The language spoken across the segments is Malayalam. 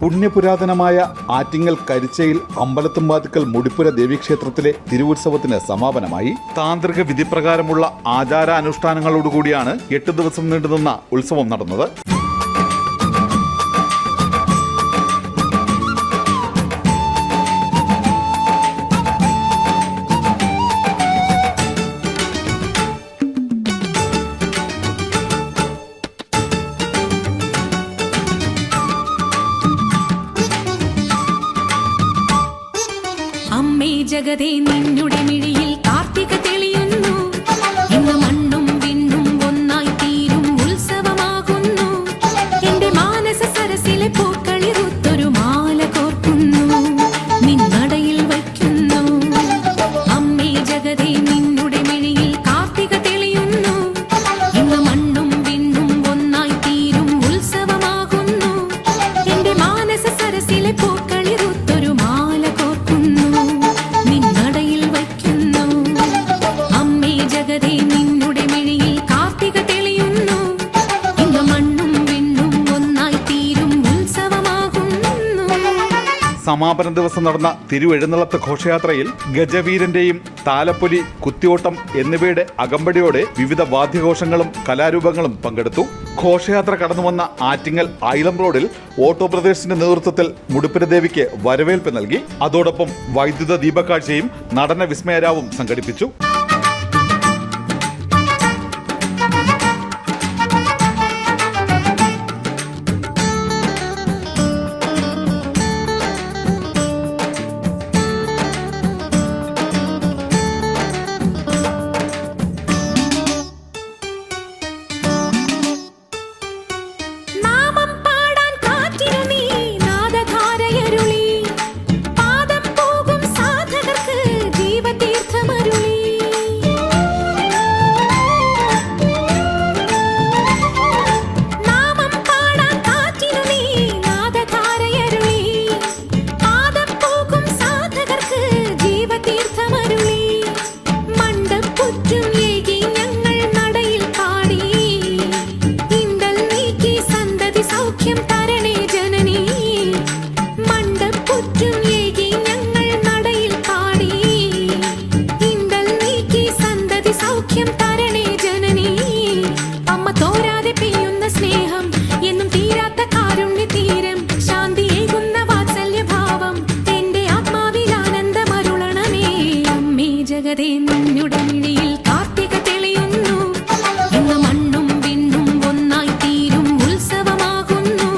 പുണ്യപുരാതനമായ ആറ്റിങ്ങൽ കരിച്ചയിൽ അമ്പലത്തുംവാതിക്കൽ മുടിപ്പുര ദേവീക്ഷേത്രത്തിലെ തിരുവുത്സവത്തിന് സമാപനമായി. താന്ത്രിക വിധിപ്രകാരമുള്ള ആചാരാനുഷ്ഠാനങ്ങളോടുകൂടിയാണ് 8 ദിവസം നീണ്ടുനിന്ന ഉത്സവം നടന്നത്. ജഗതേ നിന്നുടെ മിഴിയിൽ കാർത്തിക തെളിയുന്നു. ഇന്ന് മണ്ണും വിണ്ണും ഒന്നായി തീരും ഉത്സവമാകുന്നു. എന്റെ മാനസ സരസിലെ പൂക്കളിറുത്തൊരു മാല കോർക്കുന്നു, നിന്നടയിൽ വയ്ക്കുന്നു. അമ്മേ ജഗതേ നിന്നുടെ മിഴിയിൽ കാർത്തിക തെളിയുന്നു. ഇന്ന് മണ്ണും വിണ്ണും ഒന്നായി തീരും ഉത്സവമാകുന്നു. എന്റെ മാനസ സരസിലെ പൂക്കളിറുത്തൊരു മാല കോർക്കുന്നു. സമാപന ദിവസം നടന്ന തിരുവെഴുന്നള്ളത്ത് ഘോഷയാത്രയിൽ ഗജവീരന്റെയും താലപ്പൊലി, കുത്തിയോട്ടം എന്നിവയുടെ അകമ്പടിയോടെ വിവിധ വാദ്യഘോഷങ്ങളും കലാരൂപങ്ങളും പങ്കെടുത്തു. ഘോഷയാത്ര കടന്നുവന്ന ആറ്റിങ്ങൽ ഐലം റോഡിൽ ഓട്ടോ ബ്രദേഴ്സിന്റെ നേതൃത്വത്തിൽ മുടിപ്പുര ദേവിക്ക് വരവേൽപ്പ് നൽകി. അതോടൊപ്പം വൈദ്യുത ദീപക്കാഴ്ചയും നടന വിസ്മയരാവും സംഘടിപ്പിച്ചു. ജഗതേ നിന്നുടെ മിഴിയിൽ കാർത്തിക തെളിയുന്നു. ഇന്ന് മണ്ണും വിണ്ണും ഒന്നായി തീരും ഉത്സവമാകുന്നു.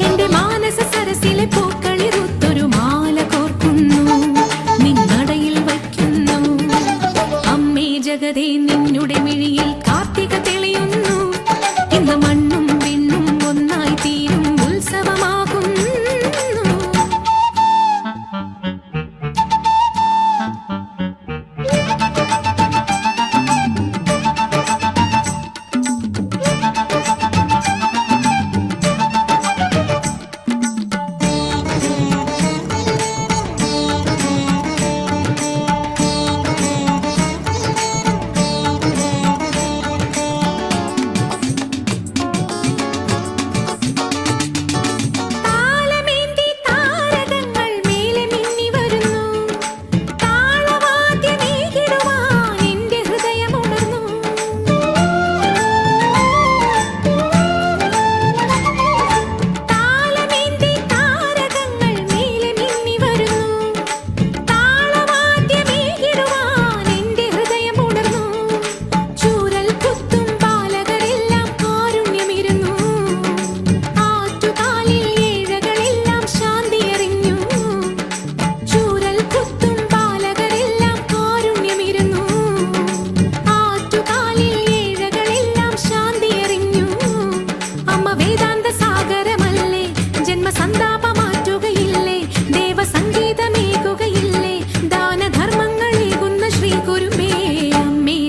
എന്റെ മാനസ സരസിലെ പൂക്കളിറുത്തൊരു മാല കോർക്കുന്നു, നിന്നടയിൽ വയ്ക്കുന്നു. അമ്മേ ജഗതേ നിന്നുടെ മിഴിയിൽ കാർത്തിക തെളിയുന്നു. ഇന്ന് മണ്ണും വിണ്ണും ഒന്നായി തീരും ഉത്സവമാകുന്നു.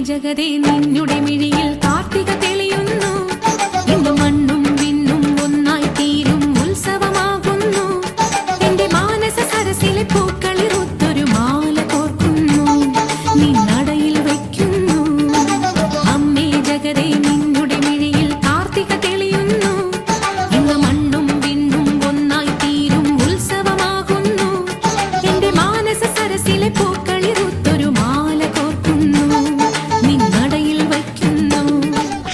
ജഗതേ നിന്നുടെ മിഴിയിൽ കാർത്തിക തെളിയുന്നു. ഇന്ന് മണ്ണും വിണ്ണും ഒന്നായി തീരും ഉത്സവമാകുന്നു. എന്റെ മാനസ സരസിലെ പൂക്കളിറുത്തൊരു മാല കോർക്കുന്നു, നിന്നടയിൽ വയ്ക്കുന്നു. അമ്മേ ജഗതേ നിന്നുടെ മിഴിയിൽ കാർത്തിക തെളിയുന്നു. ഇന്ന് മണ്ണും വിണ്ണും ഒന്നായി തീരും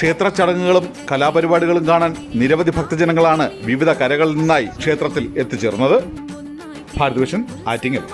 ക്ഷേത്ര ചടങ്ങുകളും കലാപരിപാടികളും കാണാൻ നിരവധി ഭക്തജനങ്ങളാണ് വിവിധ കരകളിൽ നിന്നായി ക്ഷേത്രത്തിൽ എത്തിച്ചേർന്നത്. ഭാരതഭൂഷൺ, ആറ്റിങ്ങൽ.